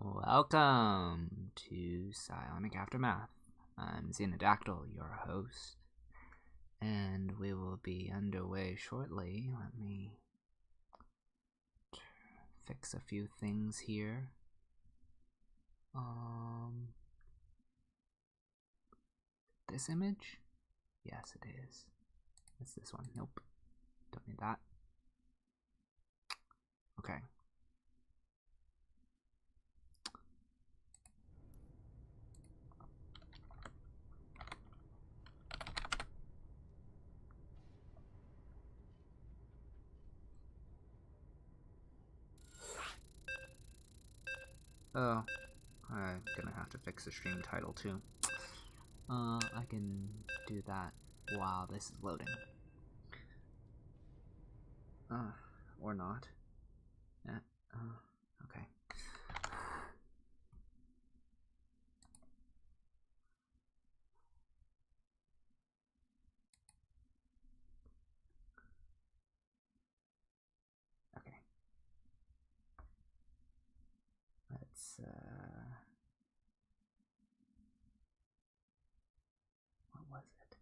Welcome to Psionic Aftermath. I'm Xenodactyl, your host, and we will be underway shortly. Let me fix a few things here. This image? Yes, it is. It's this one. Nope. Don't need that. Okay. Oh, I'm gonna have to fix the stream title too. I can do that while this is loading. Or not. Okay. Okay. Let's, what was it?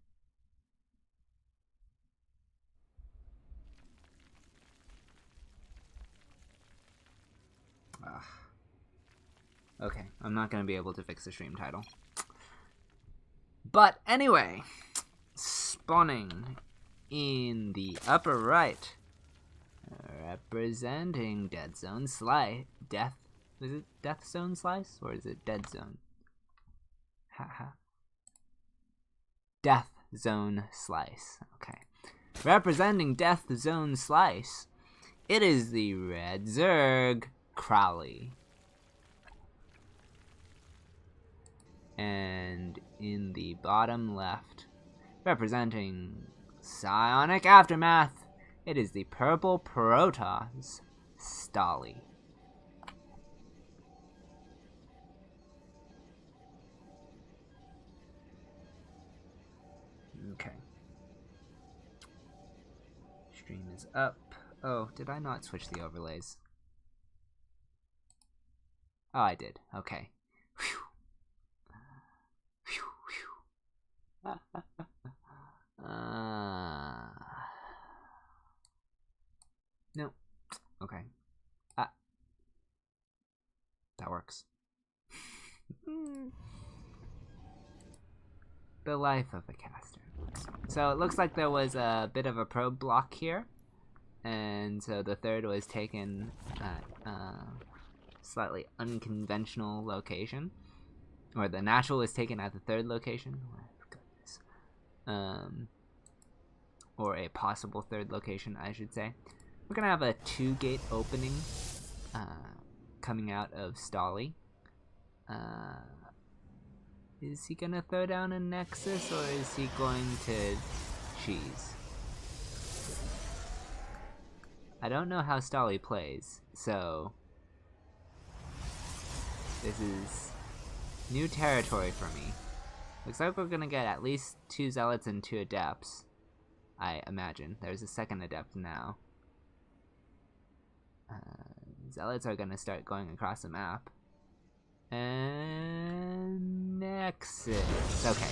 Okay, I'm not going to be able to fix the stream title. But anyway, spawning in the upper right, representing Death Zone Slice. Is it Death Zone Slice or is it Dead Zone? Haha. Death Zone Slice. Okay. Representing Death Zone Slice, it is the Red Zerg Crowley. And in the bottom left, representing Psionic Aftermath, it is the Purple Protoss Stolly. Okay. Stream is up. Oh, did I not switch the overlays? Oh, I did. Okay. Whew. No. Okay. That works. The life of a caster. So it looks like there was a bit of a probe block here, and so the third was taken at a slightly unconventional location, or the natural was taken at the third location. Or a possible third location, I should say. We're gonna have a 2-gate opening coming out of Stolly. Is he gonna throw down a Nexus, or is he going to cheese? I don't know how Stolly plays, so this is new territory for me. Looks like we're gonna get at least 2 Zealots and 2 Adepts, I imagine. There's a second Adept now. Zealots are gonna start going across the map. And Nexus. Okay.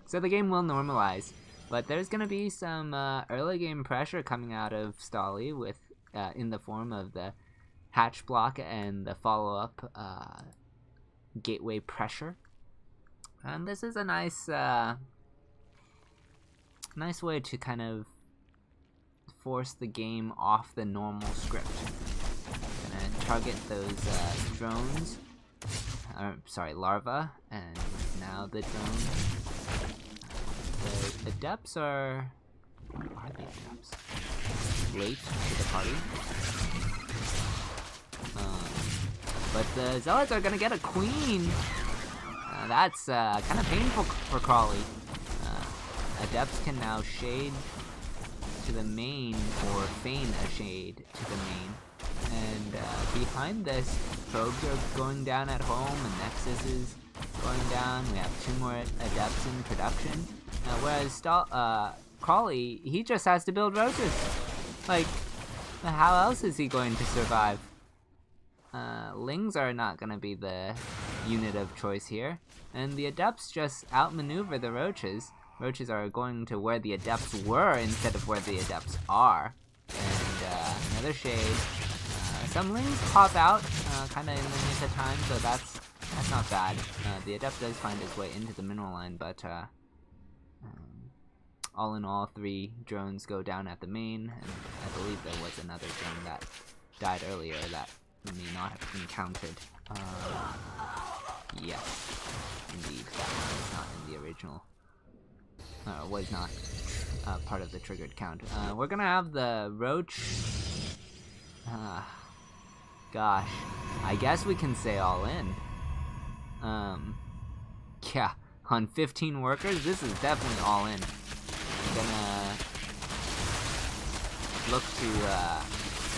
So the game will normalize, but there's gonna be some early game pressure coming out of Stolly with in the form of the hatch block and the follow-up gateway pressure. And this is a nice nice way to kind of force the game off the normal script. Gonna target those drones. Sorry, larvae, and now the drones. The Adepts are the Adepts? Late to the party. But the Zealots are gonna get a Queen. That's kind of painful for Crawley. Adepts can now shade to the main, or feign a shade to the main. And behind this, probes are going down at home, and Nexus is going down. We have 2 more Adepts in production. Whereas Crawley, he just has to build roaches. Like, how else is he going to survive? Lings are not going to be the unit of choice here. And the Adepts just outmaneuver the Roaches. Roaches are going to where the Adepts were instead of where the Adepts are. And another shade. Some Lings pop out kind of in the nick of time, so that's not bad. The Adept does find his way into the mineral line, but all in all, 3 drones go down at the main, and I believe there was another drone that died earlier that we may not have encountered. Yes, indeed, that one was not in the original. Was not part of the triggered count. We're gonna have the Roach. Gosh, I guess we can say all in. Yeah, on 15 workers, this is definitely all in. I'm gonna look to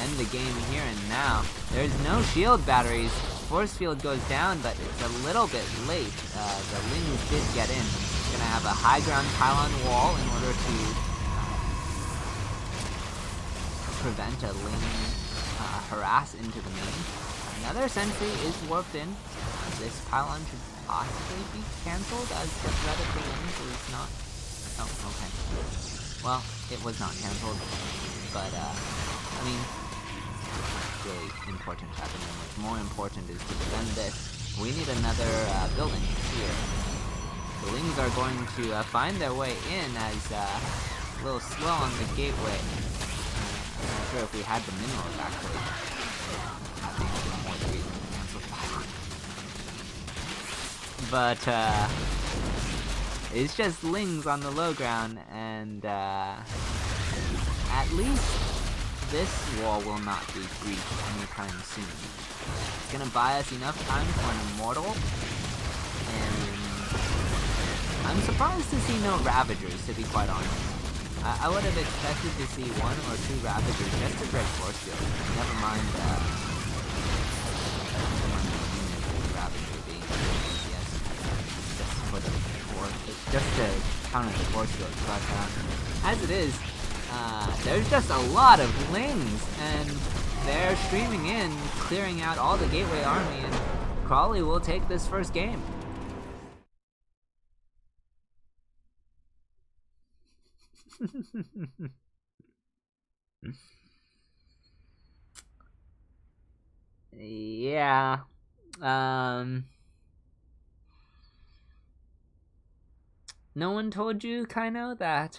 end the game here and now. There's no shield batteries. Force field goes down, but it's a little bit late. The Lings did get in. Gonna have a high ground pylon wall in order to prevent a Ling harass into the main. Another sentry is warped in. This pylon should possibly be cancelled as the threat of the Lings is not. Oh, okay. Well, it was not cancelled, but I mean, it's really important at the moment. More important is to defend this We need another building here. The Lings are going to find their way in as a little slow on the gateway. I'm not sure if we had the minerals actually. But it's just Lings on the low ground, and at least this wall will not be breached anytime soon. It's gonna buy us enough time for an immortal, and I'm surprised to see no Ravagers, to be quite honest. I would have expected to see 1 or 2 Ravagers just to break force field. Never mind Ravager being yes, just for the just to counter the force field. But as it is, there's just a lot of Lings, and they're streaming in, clearing out all the gateway army, and Crawley will take this first game. Yeah. No one told you, Kaino, that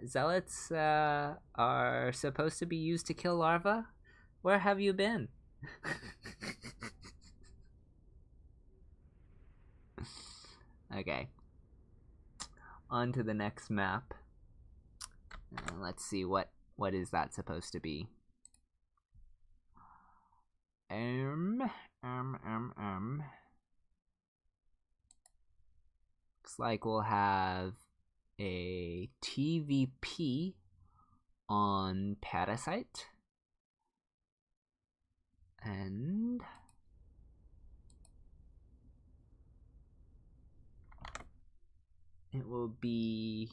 zealots are supposed to be used to kill larvae? Where have you been? Okay. On to the next map. Let's see what is that supposed to be. Looks like we'll have a TVP on Parasite. And it will be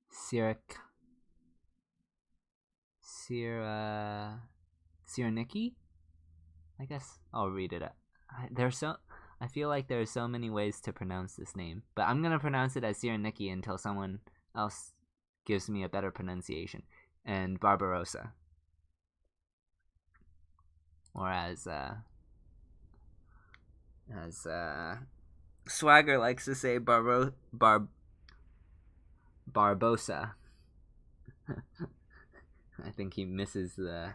Cyreniki? I guess I'll read it. I feel like there are so many ways to pronounce this name, but I'm gonna pronounce it as Cyreniki until someone else gives me a better pronunciation. And Barbarossa, or as Swagger likes to say, Barbosa. I think he misses a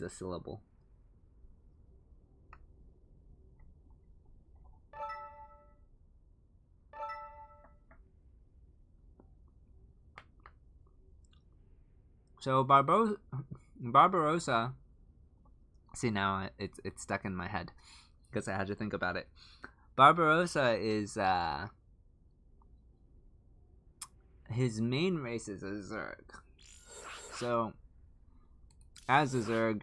syllable. So Barbarossa. See, now it's stuck in my head because I had to think about it. Barbarossa is his main race is a Zerg. So as a Zerg,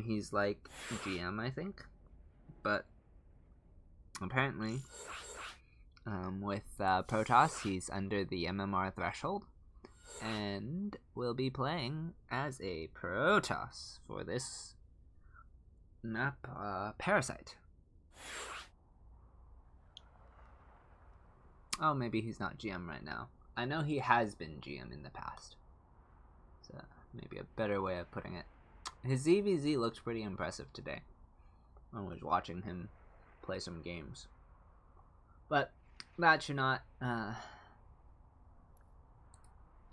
he's like GM, I think, but apparently with Protoss, he's under the MMR threshold, and will be playing as a Protoss for this map, Parasite. Oh, maybe he's not GM right now. I know he has been GM in the past, so maybe a better way of putting it. His ZVZ looked pretty impressive today. I was watching him play some games, but that should not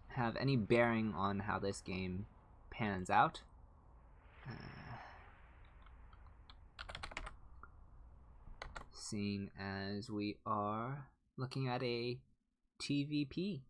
have any bearing on how this game pans out. Seeing as we are looking at a TVP.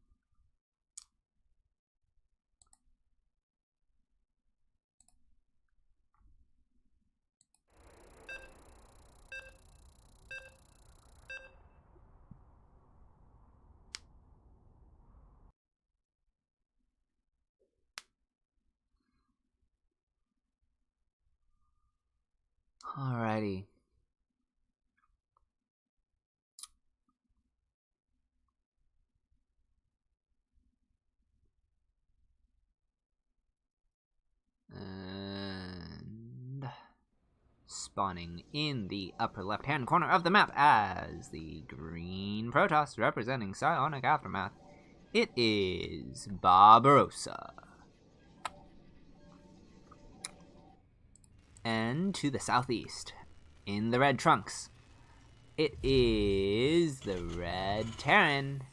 Alrighty. And spawning in the upper left-hand corner of the map as the green Protoss representing Psionic Aftermath, it is Barbarossa. And to the southeast, in the red trunks, it is the Red Terran,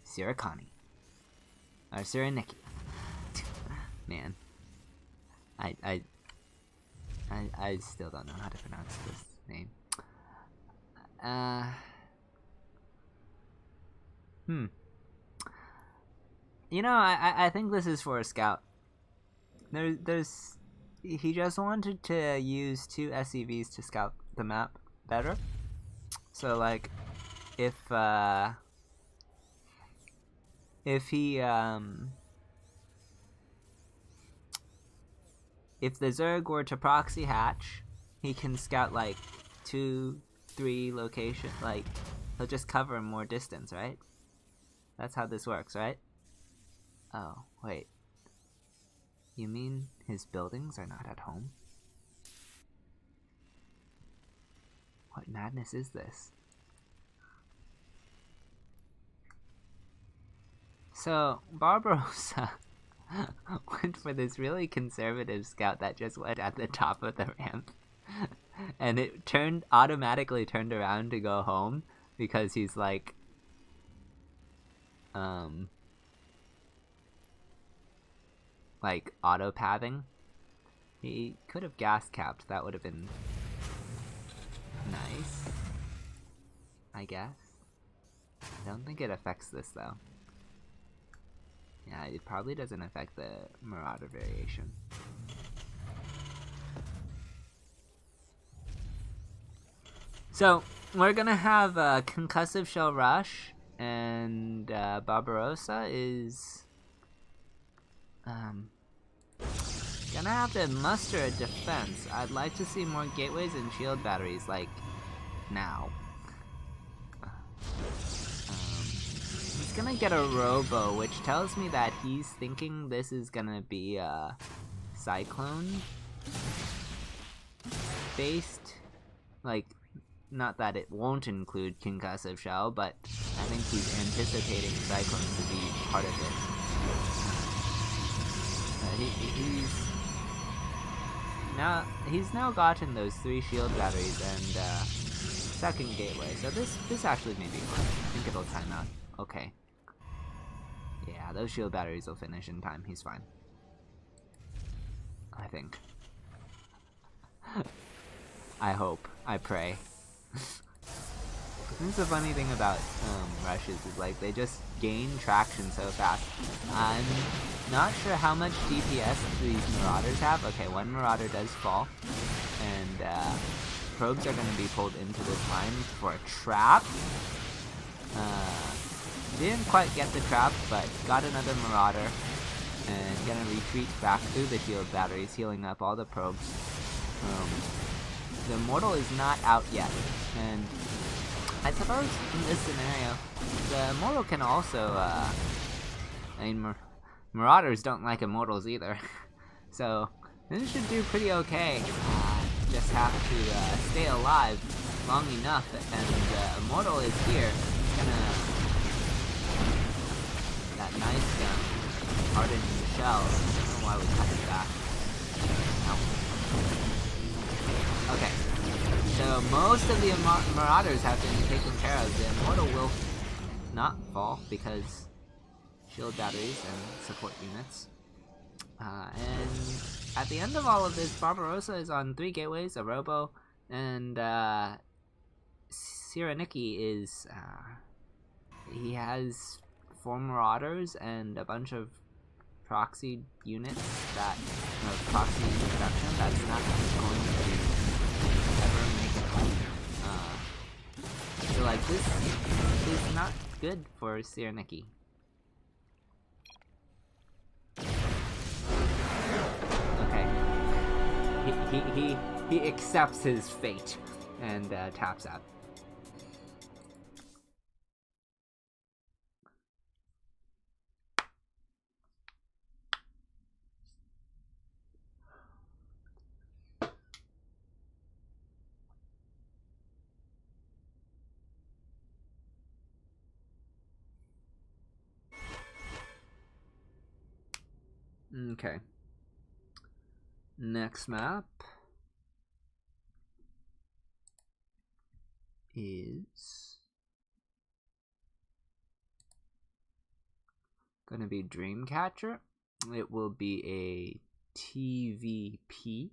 Sirakani. Or Siraniki. Man. I still don't know how to pronounce this name. You know, I think this is for a scout. He just wanted to use 2 SCVs to scout the map better. So like, if he if the Zerg were to proxy hatch, he can scout like 2, 3 locations. Like, he'll just cover more distance, right? That's how this works, right? Oh, wait. You mean his buildings are not at home? What madness is this? So, Barbarossa went for this really conservative scout that just went at the top of the ramp. And it automatically turned around to go home because he's like, auto-pathing. He could have gas capped, that would have been nice, I guess. I don't think it affects this though. Yeah, it probably doesn't affect the Marauder variation. So, we're gonna have a Concussive Shell Rush, and Barbarossa is gonna have to muster a defense. I'd like to see more gateways and shield batteries, like, now. He's gonna get a Robo, which tells me that he's thinking this is gonna be a Cyclone based, like, not that it won't include Concussive Shell, but I think he's anticipating Cyclone to be part of it. He's now gotten those 3 shield batteries and 2nd gateway, so this actually may be fine. I think it'll time out. Okay. Yeah, those shield batteries will finish in time. He's fine. I think. I hope. I pray. This is the funny thing about rushes, is like they just gain traction so fast. I'm not sure how much DPS these Marauders have. Okay, 1 Marauder does fall, and probes are going to be pulled into this line for a trap. Didn't quite get the trap, but got another Marauder, and gonna retreat back through the shield batteries, healing up all the probes. The Immortal is not out yet, and I suppose in this scenario, the Immortal can also, I mean, Marauders don't like Immortals either, so this should do pretty okay. Just have to stay alive long enough, and Immortal is here, gonna that nice hardened shell. I don't know why we cut it back. Ow. Okay, so most of the Marauders have been taken care of. The Immortal will not fall because shield batteries and support units. And at the end of all of this, Barbarossa is on 3 gateways, a Robo, and Siraniki is he has 4 Marauders and a bunch of proxy units that, proxy production that's not going to ever make it home. So like, this is not good for Siraniki. Okay. He accepts his fate and taps out. Okay. Next map is gonna be Dreamcatcher. It will be a TVP.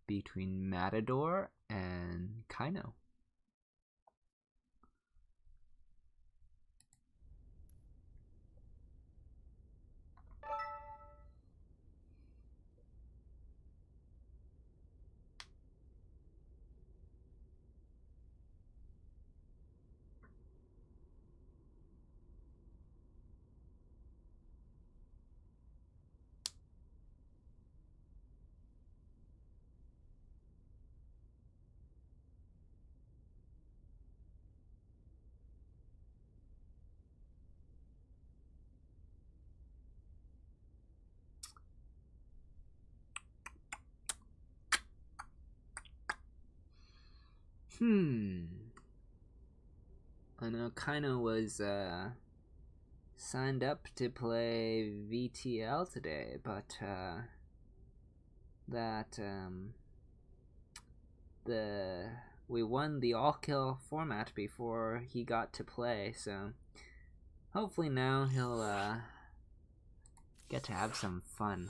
Between Matador and Kaino. I know Kaino was signed up to play VTL today, but we won the all-kill format before he got to play, so hopefully now he'll get to have some fun.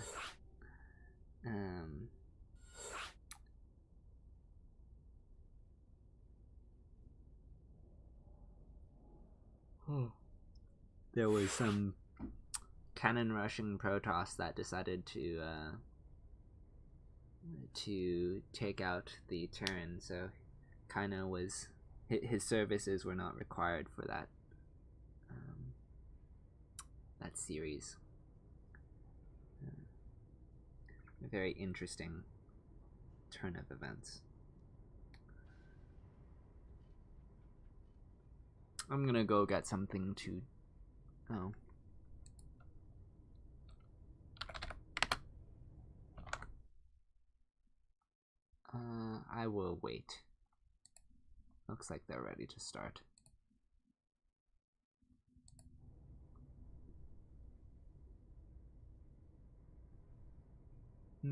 There was some cannon rushing Protoss that decided to take out the turn, so Kaino was his services were not required for that that series. A very interesting turn of events. I'm gonna go get something to... Oh. I will wait. Looks like they're ready to start. I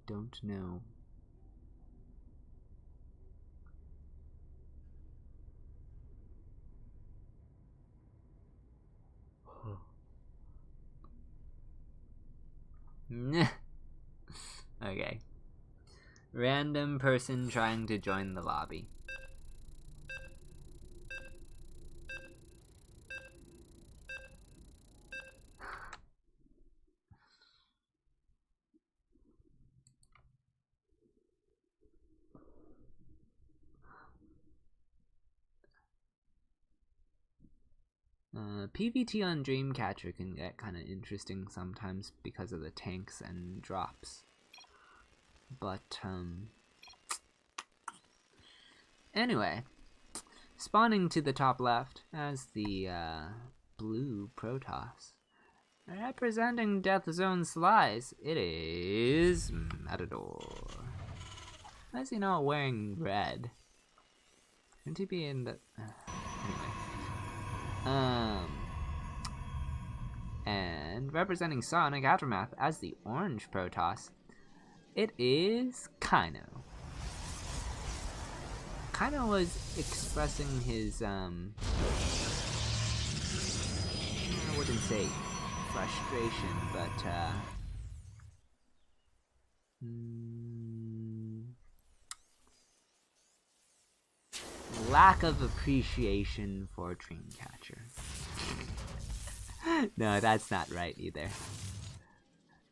don't know. Okay. Random person trying to join the lobby. PvT on Dreamcatcher can get kind of interesting sometimes because of the tanks and drops. But, anyway, spawning to the top left as the blue Protoss. Representing Death Zone Slice, it is Matador. Why is he not wearing red? Shouldn't he be in the... anyway. And representing Sonic Aftermath as the orange Protoss, it is Kaino. Kaino was expressing his, I wouldn't say frustration, but, lack of appreciation for Dreamcatcher. No, that's not right either.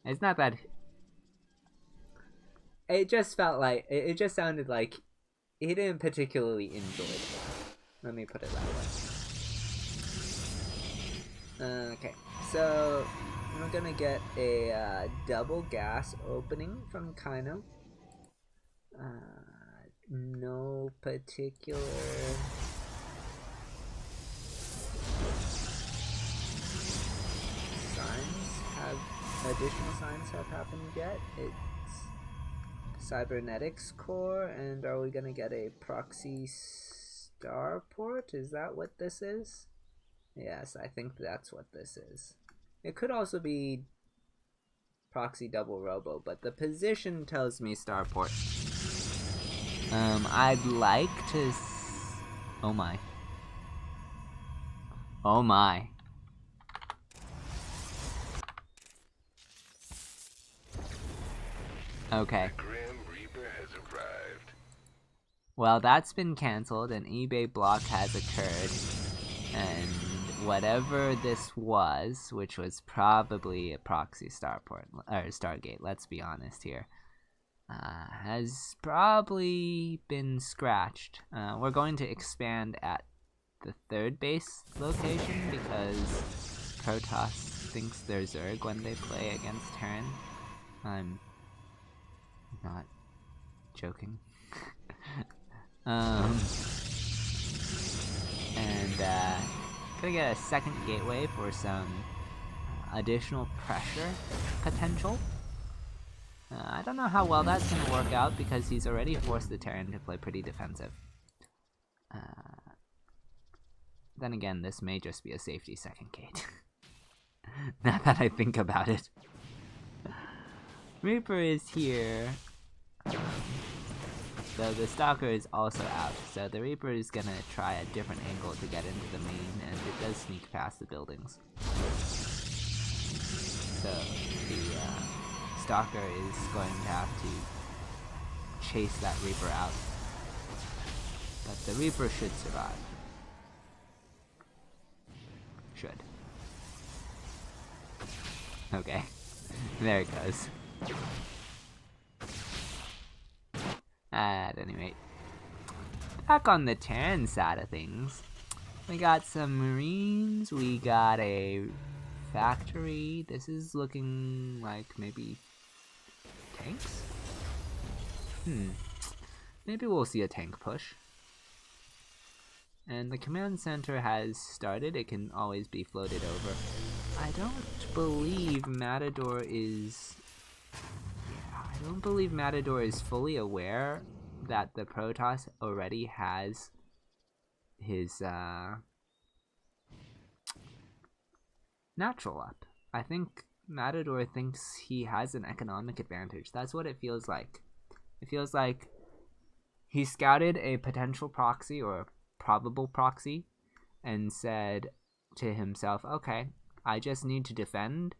It's not that... It just felt like... It just sounded like he didn't particularly enjoy it. Let me put it that way. Okay, so we're gonna get a double gas opening from Kaino. No particular... additional signs have happened yet. It's cybernetics core, and are we gonna get a proxy starport? Is that what this is? Yes, I think that's what this is. It could also be proxy double robo, but the position tells me starport. I'd like to oh my. Oh my. Okay. The Grim Reaper has arrived. Well, that's been cancelled, an eBay block has occurred, and whatever this was, which was probably a proxy starport, or Stargate, let's be honest here, has probably been scratched. We're going to expand at the third base location because Protoss thinks they're Zerg when they play against Terran. I'm not joking. Gonna get a second gateway for some additional pressure potential. I don't know how well that's gonna work out because he's already forced the Terran to play pretty defensive. Then again, this may just be a safety second gate. Now that I think about it. Reaper is here. So the Stalker is also out. So the Reaper is gonna try a different angle to get into the main, and it does sneak past the buildings. So the Stalker is going to have to chase that Reaper out. But the Reaper should survive. Should. Okay. There it goes. At any rate, back on the Terran side of things, we got some Marines, we got a factory. This is looking like maybe tanks? Maybe we'll see a tank push. And the command center has started. It can always be floated over. I don't believe Matador is... I don't believe Matador is fully aware that the Protoss already has his natural up. I think Matador thinks he has an economic advantage. That's what it feels like. It feels like he scouted a potential proxy or a probable proxy and said to himself, okay, I just need to defend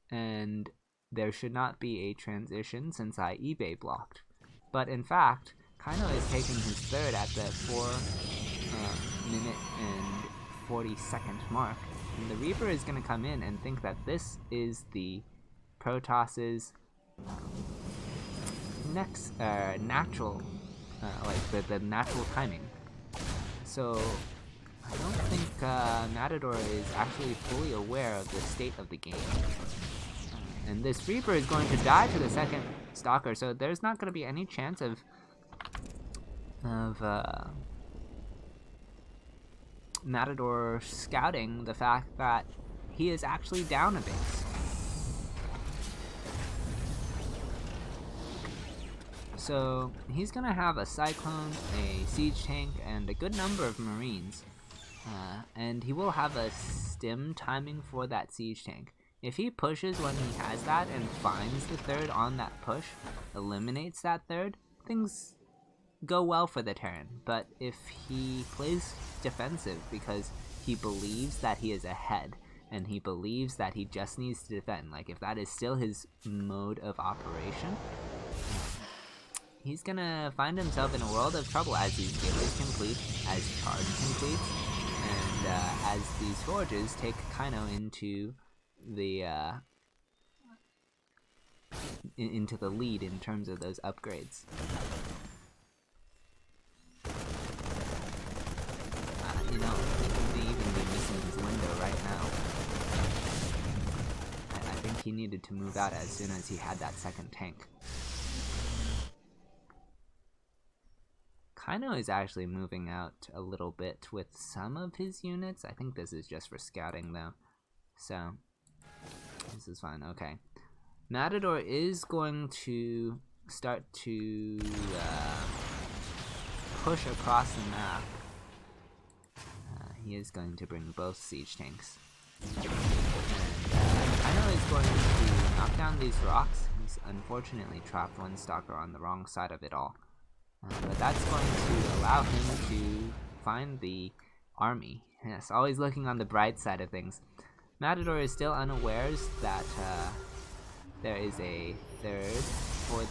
and there should not be a transition since I eBay blocked. But in fact, Kaino is taking his third at the 4 minute and 40-second mark. And the Reaper is going to come in and think that this is the Protoss's next natural, like the natural timing. So I don't think Matador is actually fully aware of the state of the game. And this Reaper is going to die to the second Stalker, so there's not going to be any chance of Matador scouting the fact that he is actually down a base. So he's going to have a Cyclone, a Siege Tank, and a good number of Marines. And he will have a stim timing for that Siege Tank. If he pushes when he has that and finds the third on that push, eliminates that third, things go well for the Terran. But if he plays defensive because he believes that he is ahead and he believes that he just needs to defend, like if that is still his mode of operation, he's gonna find himself in a world of trouble as these gateways complete, as charge completes, and as these forges take Kaino into the into the lead in terms of those upgrades. You know, he may even be missing his window right now. I think he needed to move out as soon as he had that second tank. Kaino is actually moving out a little bit with some of his units. I think this is just for scouting though. So this is fine, okay. Matador is going to start to push across the map. He is going to bring both siege tanks. And Kaino is going to knock down these rocks. He's unfortunately trapped one stalker on the wrong side of it all. But that's going to allow him to find the army. Yes, always looking on the bright side of things. Matador is still unawares that there is a third for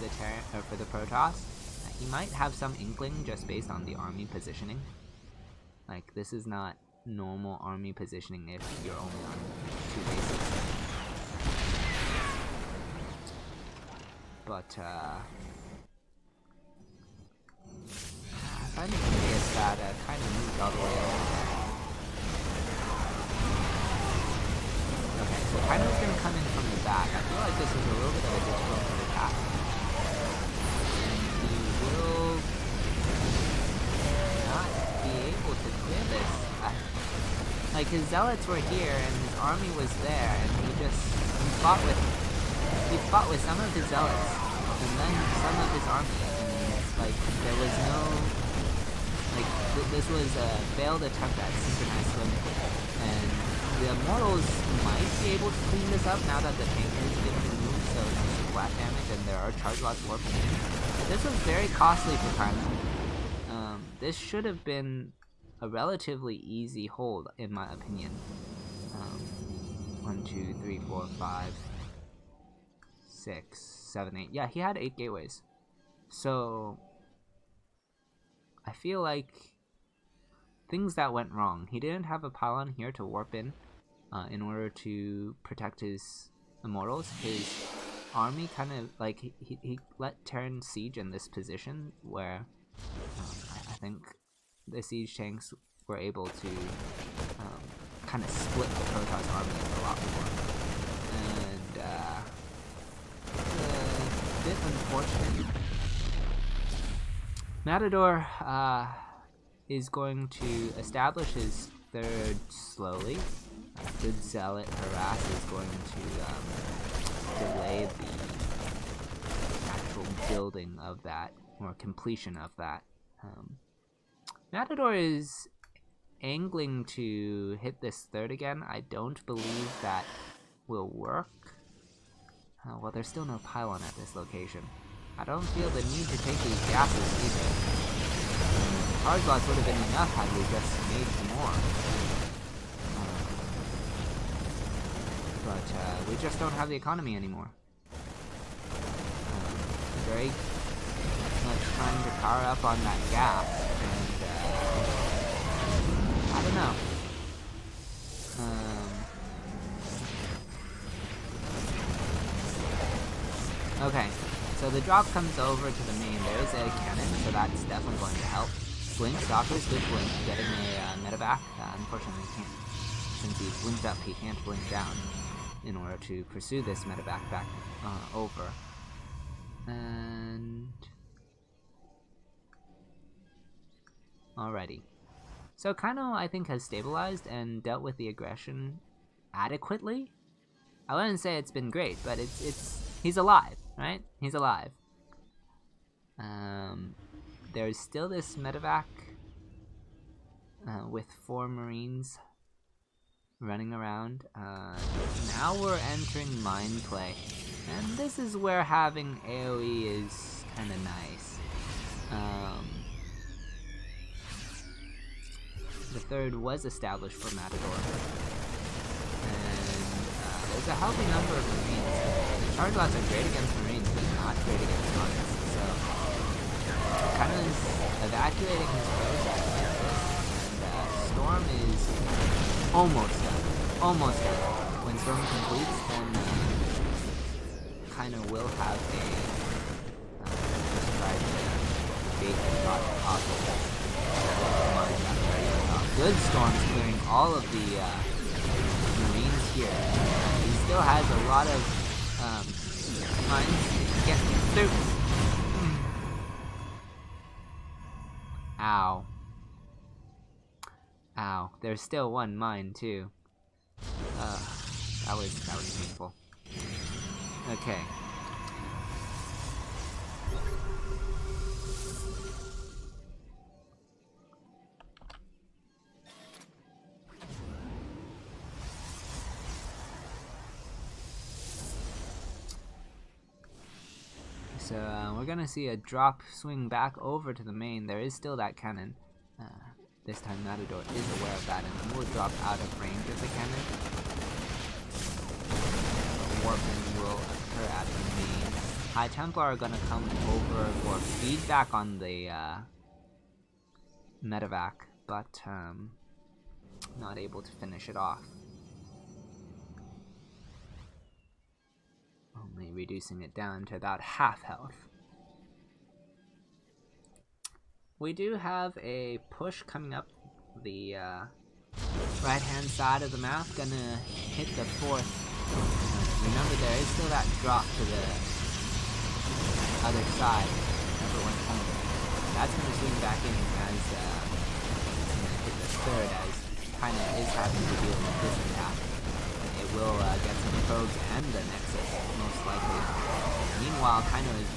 the Protoss. He might have some inkling just based on the army positioning. Like, this is not normal army positioning if you're only on 2 bases. But I find it curious that kind of moved all the way over there. Okay, so Kaino's gonna come in from the back. I feel like this is a little bit of a difficult attack. And he will not be able to clear this. Like, his zealots were here and his army was there, and he fought with some of his zealots and then some of his army. And like, there was no, like, this was a failed attempt at synchronized swimming. And the Immortals might be able to clean this up now that the tanker is getting removed, so no splat damage and there are charge lots warping in. This was very costly for Kaino. This should have been a relatively easy hold, in my opinion. 1, 2, 3, 4, 5, 6, 7, 8. Yeah, he had 8 gateways. So I feel like things that went wrong. He didn't have a pylon here to warp in order to protect his Immortals. His army kind of, like, he let Terran siege in this position where I think the siege tanks were able to kind of split the Protoss army a lot more. And it's a bit unfortunate. Matador is going to establish his third slowly. Good Zealot Harass is going to delay the actual building of that, or completion of that. Matador is angling to hit this third again. I don't believe that will work. Well, there's still no pylon at this location. I don't feel the need to take these gases either. Charge lots would have been enough had we just made more. But we just don't have the economy anymore. Very much trying to power up on that gap, and I don't know. Okay, so the drop comes over to the main. There is a cannon, so that's definitely going to help. Blink, Stalkers with Blink, getting a medevac. Unfortunately, he can't, since he's blinked up, he can't blink down in order to pursue this medevac back over. And alrighty. So Kaino, I think, has stabilized and dealt with the aggression adequately. I wouldn't say it's been great, but he's alive, right? He's alive. There's still this medevac with 4 Marines running around. Now we're entering mine play, and this is where having AoE is kind of nice. The third was established for Matador, and there's a healthy number of Marines. The charge lots are great against Marines, but not great against targets. So kind of evacuating his process like this, and Storm is almost done. Almost done. When Storm completes, then kind of will have a bait shot possible. Good Storm's clearing all of the Marines here. He still has a lot of mines to get through. Ow. Ow. There's still one mine too. That was painful. Okay. So we're gonna see a drop swing back over to the main. There is still that cannon. This time Matador is aware of that and will drop out of range of the cannon. But warping will occur at the main. High Templar are gonna come over for feedback on the medevac, but not able to finish it off. Only reducing it down to about half health. We do have a push coming up the right-hand side of the map, gonna hit the fourth. Remember, there is still that drop to the other side. Everyone's coming. That's gonna swing back in as it's gonna hit the third, as kinda is having to deal with this attack. It will get some probes and the Nexus, most likely. Meanwhile, Kaino is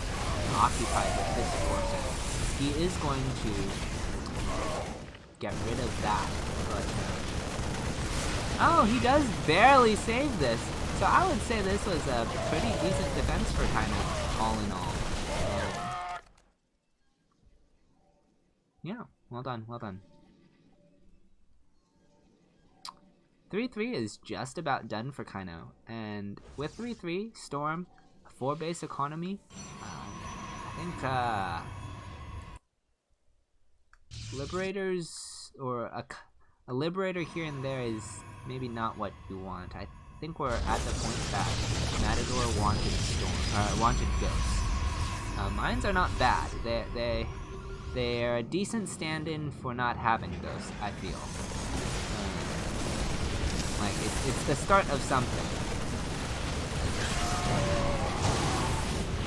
occupied with this force. He is going to get rid of that, but oh, he does barely save this. So I would say this was a pretty decent defense for Kaino, all in all. Yeah, well done, well done. 3-3 is just about done for Kaino, and with 3-3, Storm, 4 base economy, I think Liberators, or a Liberator here and there is maybe not what you want. I think we're at the point that Matador wanted Storm, wanted Ghosts. Mines are not bad. They're a decent stand-in for not having Ghosts, I feel. Like, it's the start of something.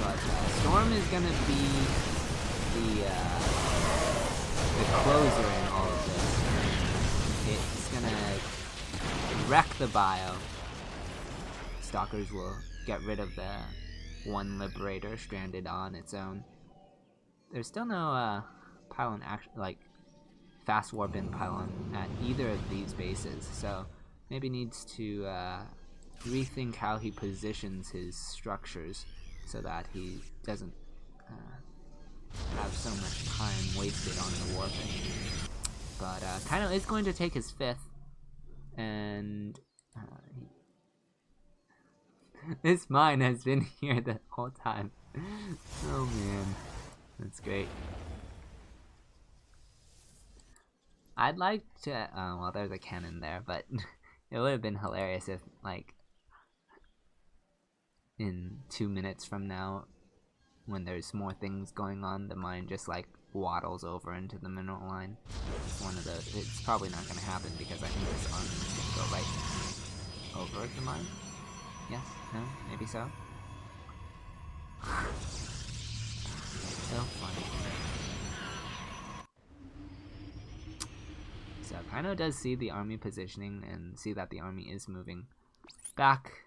But Storm is gonna be the closer in all of this. It's gonna wreck the bio. Stalkers will get rid of the one Liberator stranded on its own. There's still no pylon, like fast warp in pylon at either of these bases, so maybe needs to rethink how he positions his structures so that he doesn't have so much time wasted on the warping. But Kaino is going to take his 5th, and this mine has been here the whole time. Oh man, that's great. I'd like to, well, there's a cannon there, but it would have been hilarious if, like, in 2 minutes from now, when there's more things going on, the mine just like waddles over into the mineral line. It's one of those. It's probably not going to happen because I think this army is going to go right over the mine. Yes? No? Maybe so? So funny. So Kaino does see the army positioning and see that the army is moving back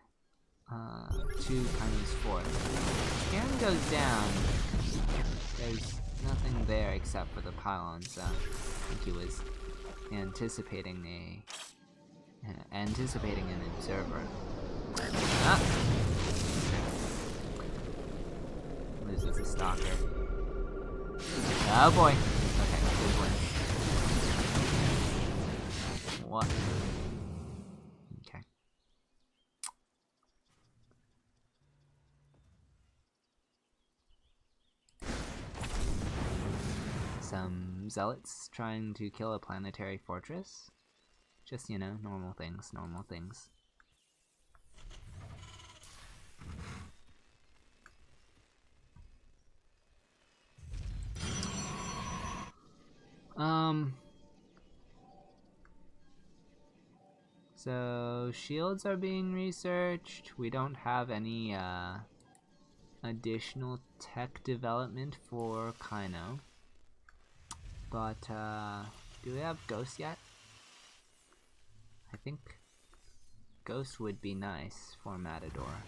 to Kaino's fort. Scan goes down. There's nothing there except for the pylons. I think he was anticipating an observer. Ah! Loses a stalker. Oh boy. Okay, good win. What? Okay. Some zealots trying to kill a planetary fortress. Just, you know, normal things, normal things. So shields are being researched. We don't have any additional tech development for Kaino. But do we have Ghost yet? I think Ghost would be nice for Matador.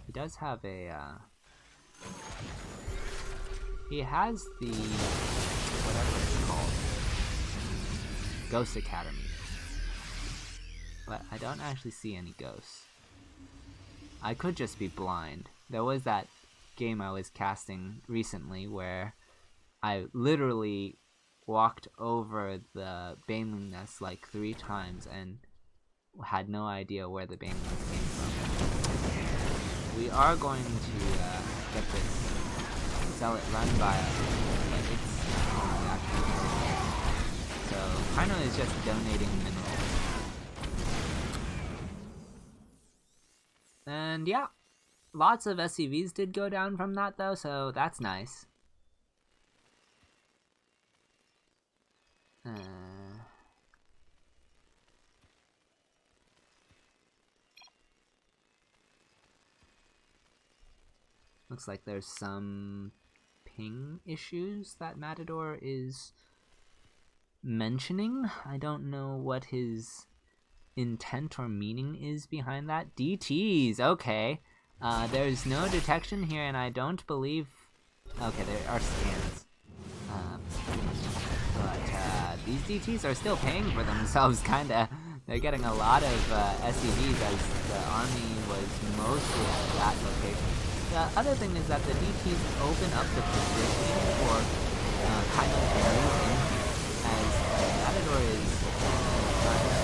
He does have a, he has the, whatever it's called, Ghost Academy. But I don't actually see any ghosts. I could just be blind. There was that game I was casting recently where I literally walked over the Baneling nest like 3 times and had no idea where the Baneling nest came from. We are going to get this Zealot run by us, but it's actually so Kino is just donating minerals. And yeah, lots of SCVs did go down from that though, so that's nice. Looks like there's some ping issues that Matador is mentioning. I don't know what his intent or meaning is behind that. DTs, okay. There's no detection here, and I don't believe... Okay, there are scans. But these DTs are still paying for themselves, kinda. They're getting a lot of SCVs as the army was mostly at that location. The other thing is that the DTs open up the positioning for kind of areas in here, as Matador is trying to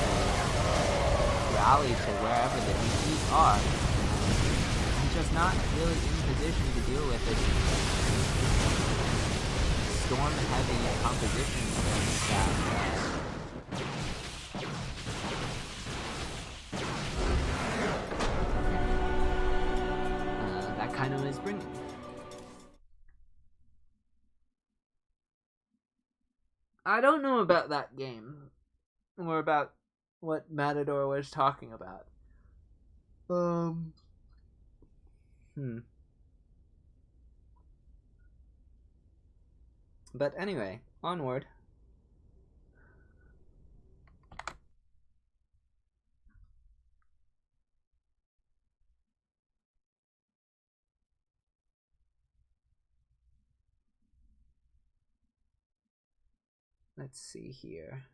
rally to wherever the DTs are. He's just not really in position to deal with this storm-heavy composition that kind of is bringing. I don't know about that game, or about what Matador was talking about. But anyway, onward. Let's see here.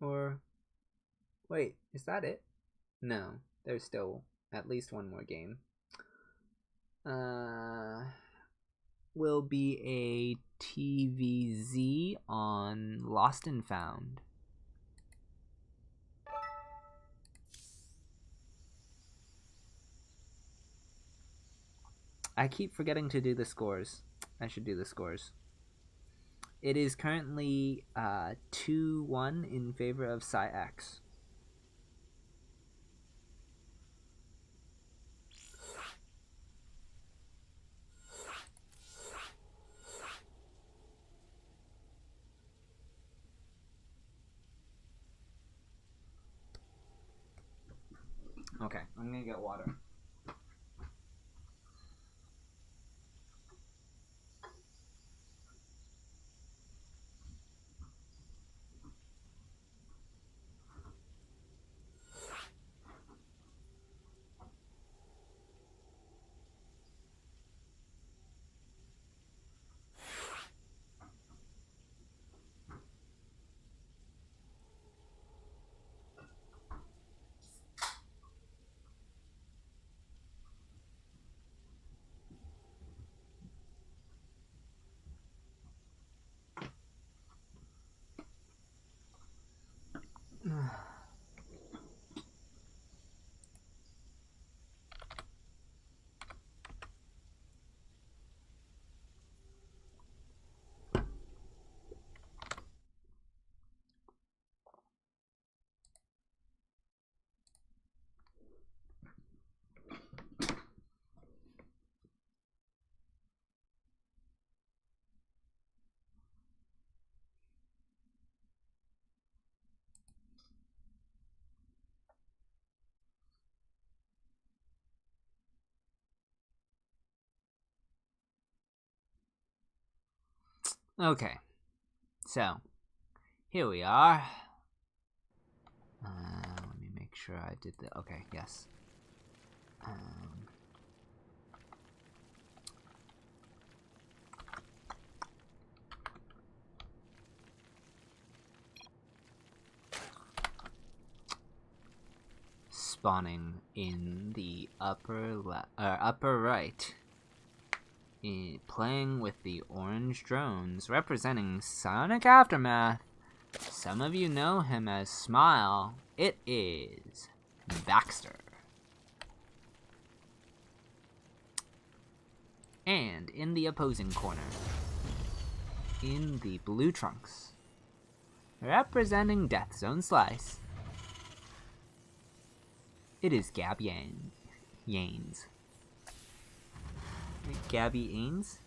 Or, wait, is that it? No, there's still at least one more game. Will be a TVZ on Lost and Found. I keep forgetting to do the scores. I should do the scores. It is currently 2-1 in favor of PsiX. Okay, I'm gonna get water. Okay, so Here we are. Let me make sure I did the. Okay, yes. Spawning in the upper right. Playing with the orange drones, representing Sonic Aftermath. Some of you know him as Smile. It is Baxter. And in the opposing corner, in the blue trunks, representing Death Zone Slice, it is Gabby Yanes. Gabby Ains?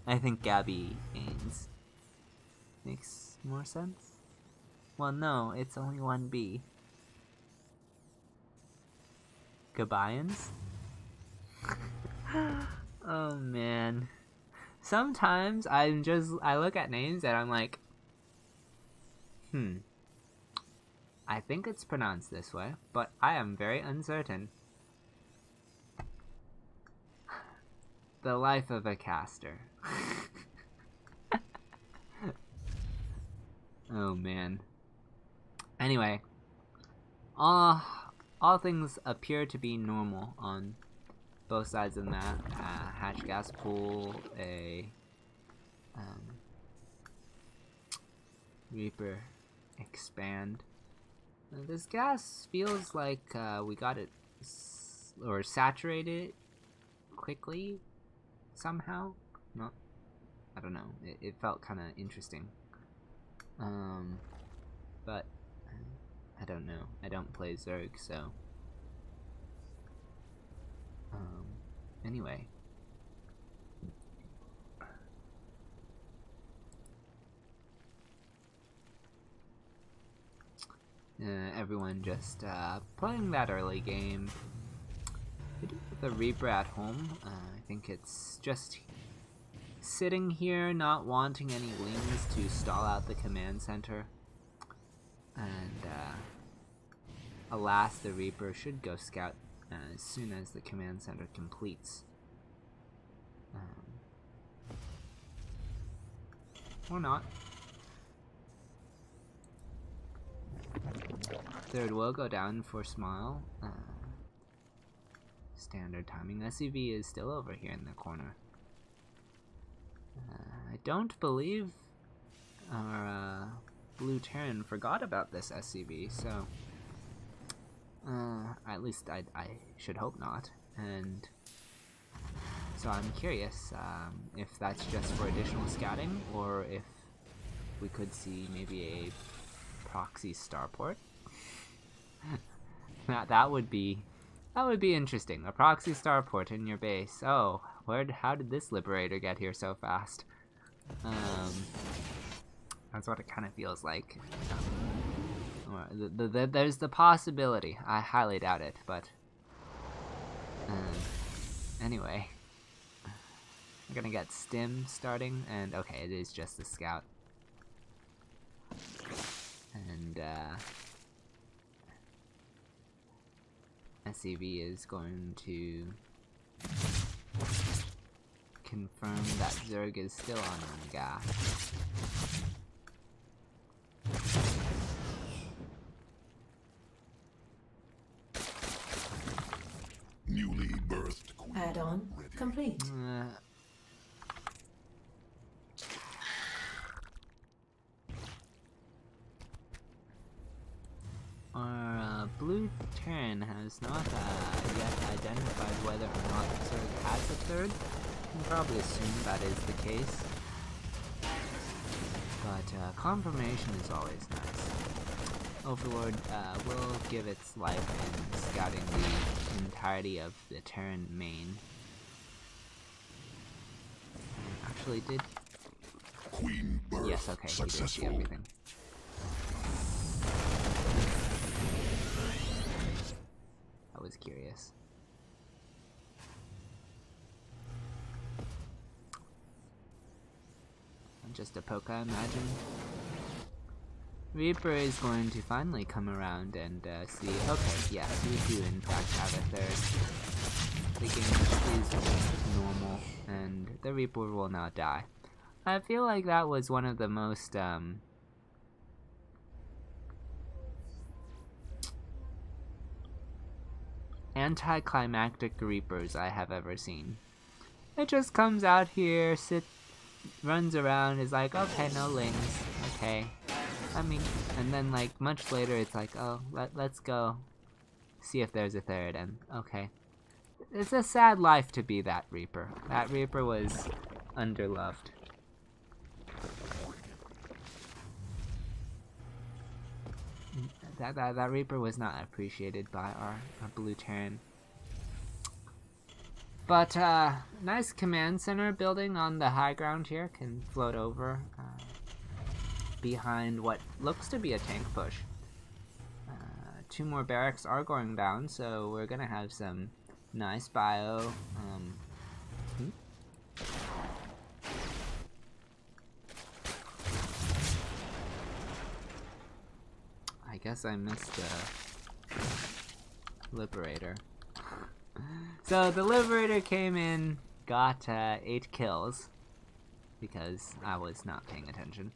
I think Gabby Ains makes more sense. Well, no, it's only one B. Gabayans? Oh man. Sometimes I look at names and I'm like, I think it's pronounced this way, but I am very uncertain. The life of a caster. Oh man. Anyway, all things appear to be normal on both sides of the map. Hatch gas pool, a Reaper expand. This gas feels like we got it or saturated quickly somehow. No, I don't know. It felt kind of interesting. But I don't know. I don't play Zerg, so anyway. Everyone just playing that early game. With the Reaper at home, I think it's just sitting here, not wanting any wings to stall out the command center. And alas, the Reaper should go scout as soon as the command center completes. Or not. Third will go down for Smile. Standard timing. SCV is still over here in the corner. I don't believe our Blue Terran forgot about this SCV, so at least I should hope not. And so I'm curious if that's just for additional scouting, or if we could see maybe a proxy starport. That would be interesting. A proxy starport in your base. Oh, how did this Liberator get here so fast? That's what it kind of feels like. There's the possibility. I highly doubt it, but anyway, we're gonna get Stim starting, and okay, it is just the scout, and SCV is going to confirm that Zerg is still on gas. Newly birthed queen. Add-on complete. Our Blue Terran has not yet identified whether or not Zerg has a third. You can probably assume that is the case. But confirmation is always nice. Overlord will give its life in scouting the entirety of the Terran main. Actually, did... Queen birth Yes, okay, he did see successful. everything. I was curious. just a Poke, I imagine. Reaper is going to finally come around and see, okay, yes, we do in fact have a third. The game is normal, and the Reaper will not die. I feel like that was one of the most, anticlimactic Reapers I have ever seen. It just comes out here, runs around, is like, okay, no lings, okay. I mean, and then like much later it's like, oh, let's go see if there's a third, and okay. It's a sad life to be that Reaper. That Reaper was underloved. That Reaper was not appreciated by our blue Terran. But nice command center building on the high ground here, can float over behind what looks to be a tank push. 2 more barracks are going down, so we're gonna have some nice bio. I guess I missed the Liberator. So the Liberator came in, got 8 kills, because I was not paying attention.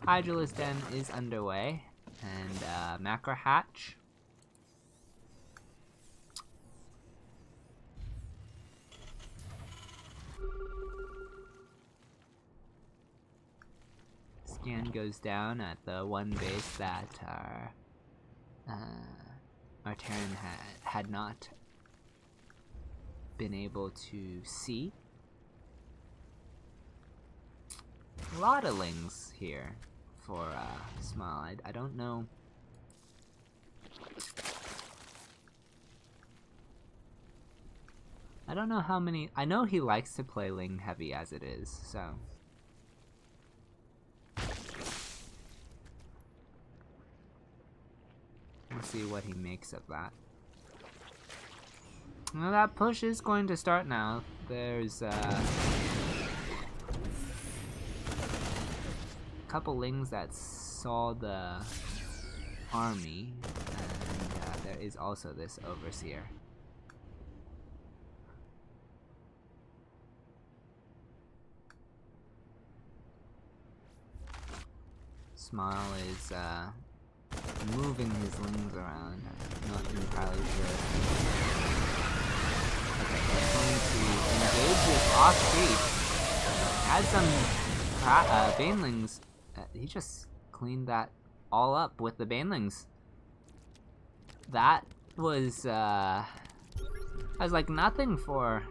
Hydralisk Den is underway, and Macro Hatch. Scan goes down at the one base that our Terran had not been able to see. A lot of lings here for Smile. I don't know. I don't know how many. I know he likes to play ling heavy as it is, so. We'll see what he makes of that. Well, that push is going to start now. There's a couple lings that saw the army, and there is also this Overseer. Smile is moving his lings around. I'm not entirely sure. Okay, he's going to engage this off-creep. Has some banelings. He just cleaned that all up with the banelings. That was like nothing for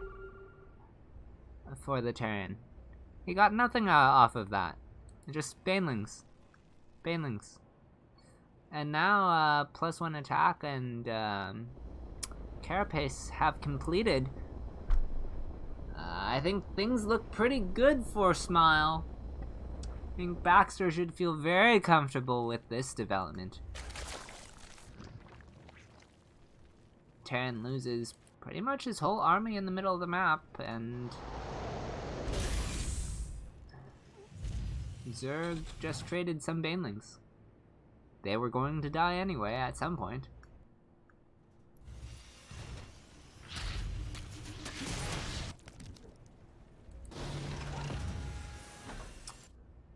the Terran. He got nothing off of that. Just banelings. Banelings. And now, +1 attack and Carapace have completed. I think things look pretty good for Smile. I think Baxter should feel very comfortable with this development. Terran loses pretty much his whole army in the middle of the map, and Zerg just traded some banelings. They were going to die anyway at some point.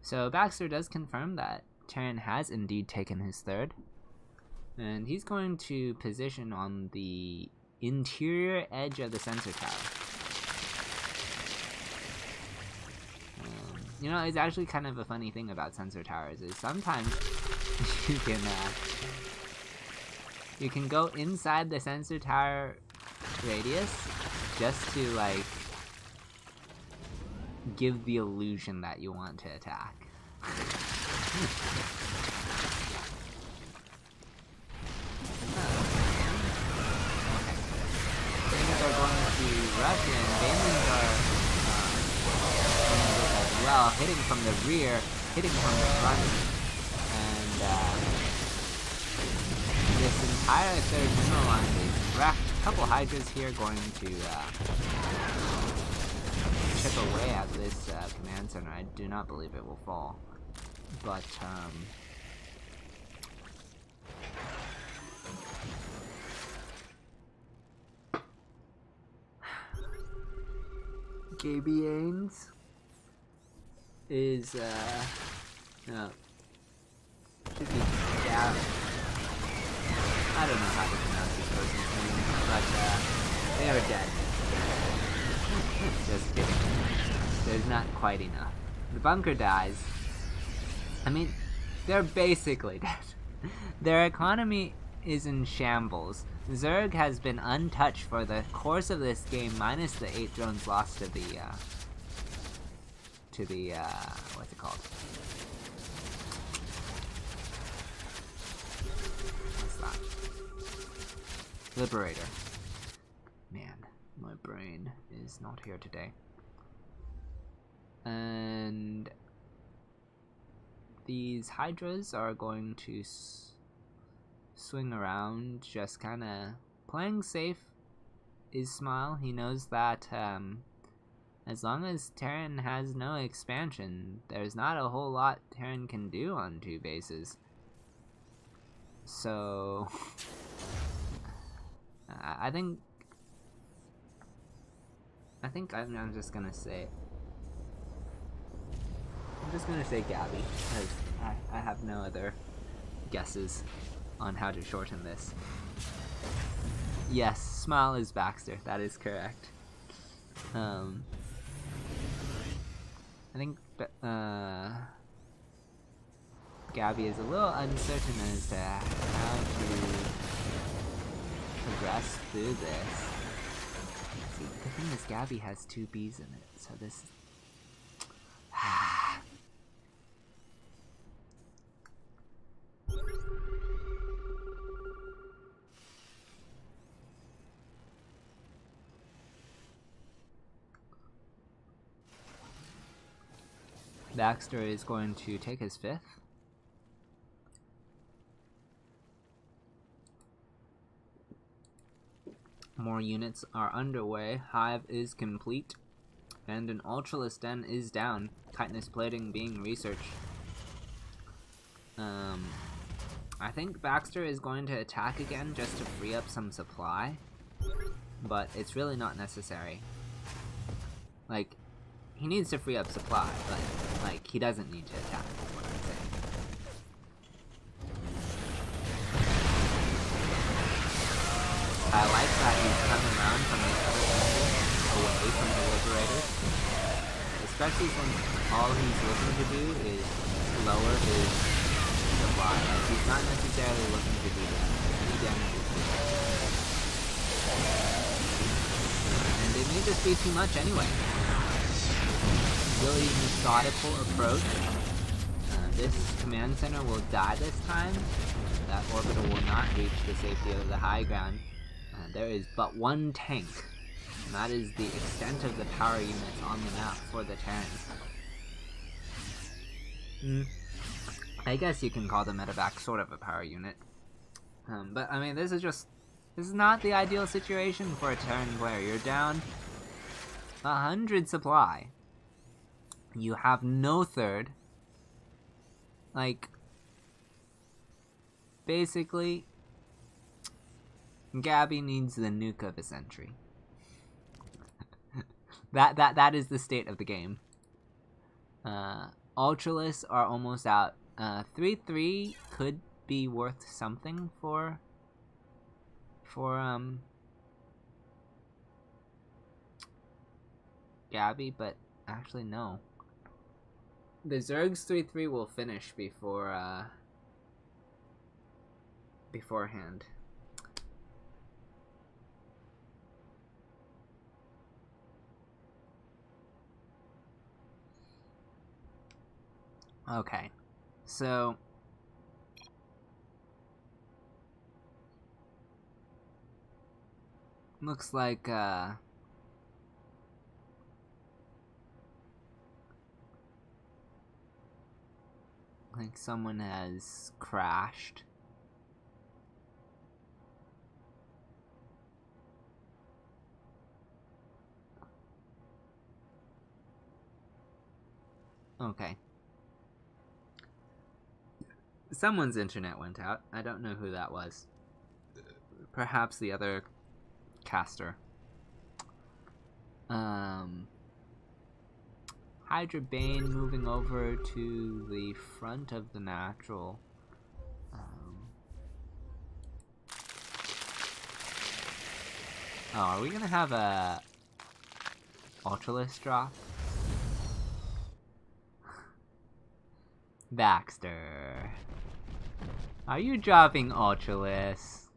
So Baxter does confirm that Terran has indeed taken his third. And he's going to position on the interior edge of the sensor tower. You know, it's actually kind of a funny thing about sensor towers is sometimes you can go inside the sensor tower radius just to like give the illusion that you want to attack. Things are going to rush in. Banelings are as well, hitting from the rear, hitting from the front, and this entire third mineral line is wrecked. A couple Hydras here going to chip away at this command center. I do not believe it will fall. But, Gabianes is, no, should be Gab. I don't know how to pronounce this person's name, but, they are dead. Just kidding. There's not quite enough. The bunker dies. I mean, they're basically dead. Their economy is in shambles. Zerg has been untouched for the course of this game, minus the 8 drones lost to the, what's it called? What's that? Liberator. Man, my brain is not here today. And these Hydras are going to swing around, just kind of playing safe. Is Smile. He knows that as long as Terran has no expansion, there's not a whole lot Terran can do on 2 bases. So I think I'm just gonna say. I'm just gonna say Gabby, because I have no other guesses on how to shorten this. Yes, Smile is Baxter. That is correct. I think Gabby is a little uncertain as to how to progress through this. See, the thing is, Gabby has 2 Bs in it, so this is... Baxter is going to take his 5th. More units are underway. Hive is complete. And an Ultralist Den is down. Chitinous plating being researched. I think Baxter is going to attack again just to free up some supply. But it's really not necessary. Like, he needs to free up supply, but, like, he doesn't need to attack, is what I'm saying. I like that he's coming around from the other angle, away from the Liberators. Especially since all he's looking to do is lower his supply. Like, he's not necessarily looking to do that. Any damage is good. And it may just be too much anyway. Really methodical approach. This command center will die this time. That orbital will not reach the safety of the high ground. There is but 1 tank, and that is the extent of the power units on the map for the Terrans. I guess you can call the medevac sort of a power unit. But I mean, this is not the ideal situation for a Terran player. You're down 100 supply. You have no 3rd. Like, basically, Gabby needs the nuke of a century. That is the state of the game. Ultralists are almost out. 3-3 could be worth something for Gabby, but actually no. The Zerg's 3-3 will finish beforehand. Okay, so looks like someone has crashed. Okay. Someone's internet went out. I don't know who that was. Perhaps the other caster. Hydra Bane moving over to the front of the natural. Oh, are we gonna have a Ultralisk drop? Baxter. Are you dropping Ultralisk?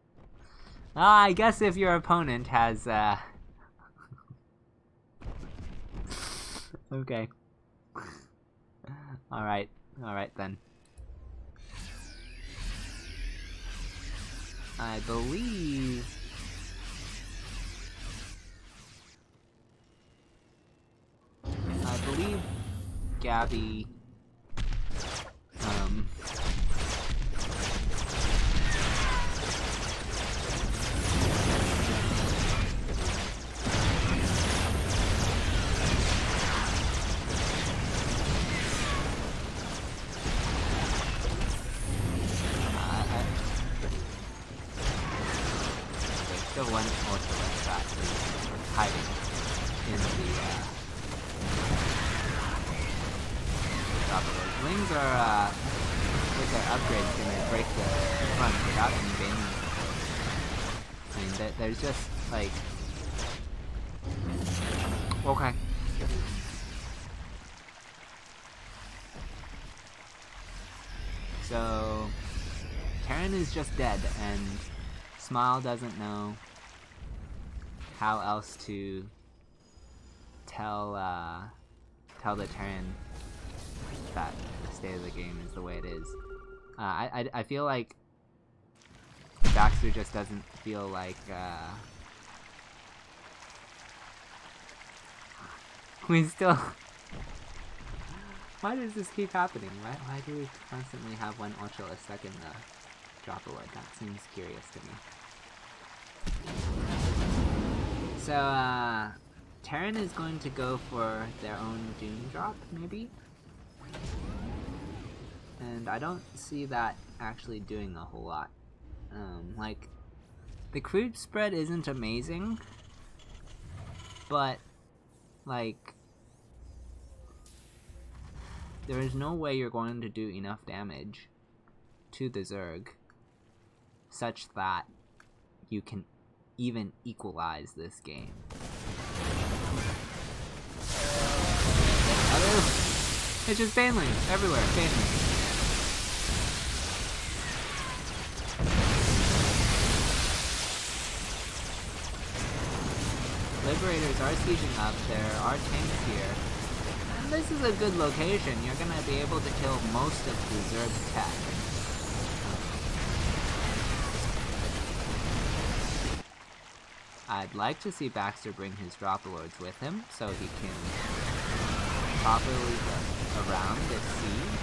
I guess if your opponent has, okay. Alright then. I believe... Gabby... the one Ultralisk that is hiding in the wings are with their upgrades gonna break the front without any bailing. I mean, there's just like okay. So Karen is just dead, and Smile doesn't know how else to tell the Terran that the state of the game is the way it is. I feel like Baxter just doesn't feel like we still. Why does this keep happening? Why do we constantly have one Ultralisk stuck in the drop-a-wood? That seems curious to me. So, Terran is going to go for their own Doom drop, maybe? And I don't see that actually doing a whole lot. Like, the creep spread isn't amazing, but, like, there is no way you're going to do enough damage to the Zerg such that you can even equalize this game. It's just banelings everywhere, banelings. Liberators are sieging up, there are tanks here. And this is a good location, you're gonna be able to kill most of the Zerg tech. I'd like to see Baxter bring his Drop-a-Lords with him, so he can properly get around this siege.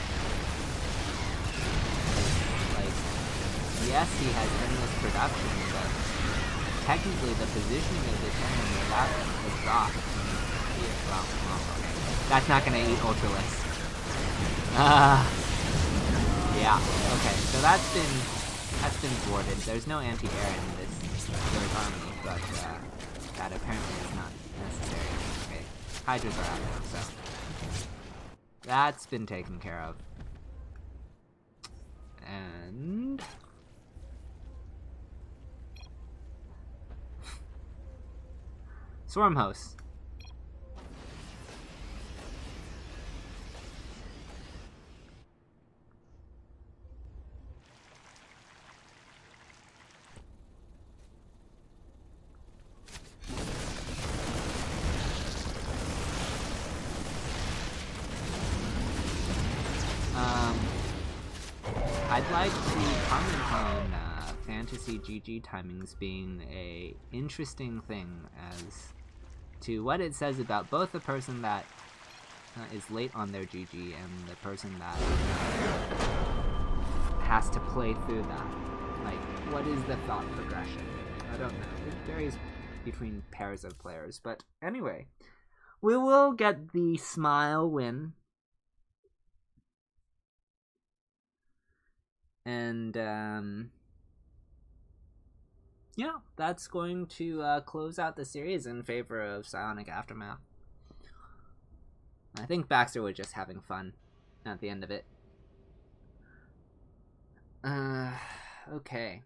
Like, yes, he has endless production, but technically the positioning of the Terran without the drop... well, okay. That's not gonna eat Ultralisk. Yeah, okay, so that's been thwarted. There's no anti-air in this Zerg army, but that apparently is not necessary. Okay, Hydras are out now, so that's been taken care of. And Swarm hosts. I'd like to comment on Fantasy GG timings being a interesting thing as to what it says about both the person that is late on their GG and the person that has to play through that. Like, what is the thought progression? I don't know. It varies between pairs of players. But anyway, we will get the Smile win And yeah, that's going to close out the series in favor of Psionic Aftermath. I think Baxter was just having fun at the end of it. Okay.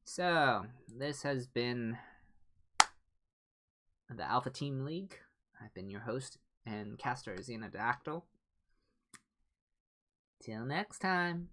So, this has been the Alpha Team League. I've been your host and caster, Xenodactyl. Till next time.